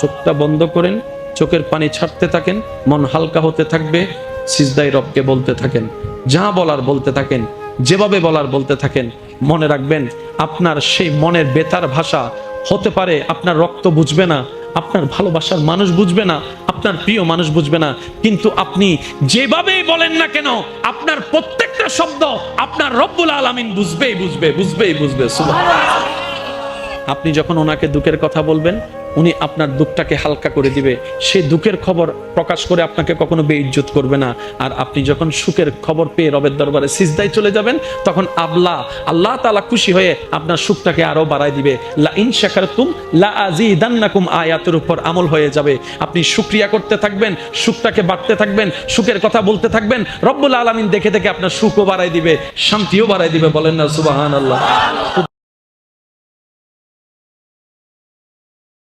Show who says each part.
Speaker 1: চোখটা বন্ধ করেন, চোখের পানি ছাড়তে থাকেন, মন হালকা হতে থাকবে, সিজদায় রবকে বলতে থাকেন, যা বলার বলতে থাকেন, যেভাবে বলার বলতে থাকেন। মনে রাখবেন, আপনার সেই মনের বেতার ভাষা হতে পারে আপনার রক্ত বুঝবে না, আপনার ভালোবাসার মানুষ বুঝবে না, আপনার প্রিয় মানুষ বুঝবে না, কিন্তু আপনি যেভাবেই বলেন না কেন, আপনার প্রত্যেকটা শব্দ আপনার রব্বুল আলামিন বুঝবে। সুবহানাল্লাহ। আপনি যখন ওনাকে দুঃখের কথা বলবেন, উনি আপনার দুঃখটাকে হালকা করে দিবে। সেই দুঃখের খবর প্রকাশ করে আপনাকে কখনো বেইজ্জত করবে না। আর আপনি যখন সুখের খবর পেয়ে রবের দরবারে সিজদায় চলে যাবেন, তখন আল্লাহ তাআলা খুশি হয়ে আপনার সুখটাকে আরো বাড়ায় দিবে। লা ইন শাকারতুম লা আযীদান্নাকুম আয়াতের উপর আমল হয়ে যাবে। আপনি শুকরিয়া করতে থাকবেন, সুখটাকে বাড়তে থাকবেন, সুখের কথা বলতে থাকবেন, রব্বুল আলামিন দেখে দেখে আপনার সুখও বাড়ায় দিবে, শান্তিও বাড়ায় দিবে। বলেন না সুবহানাল্লাহ।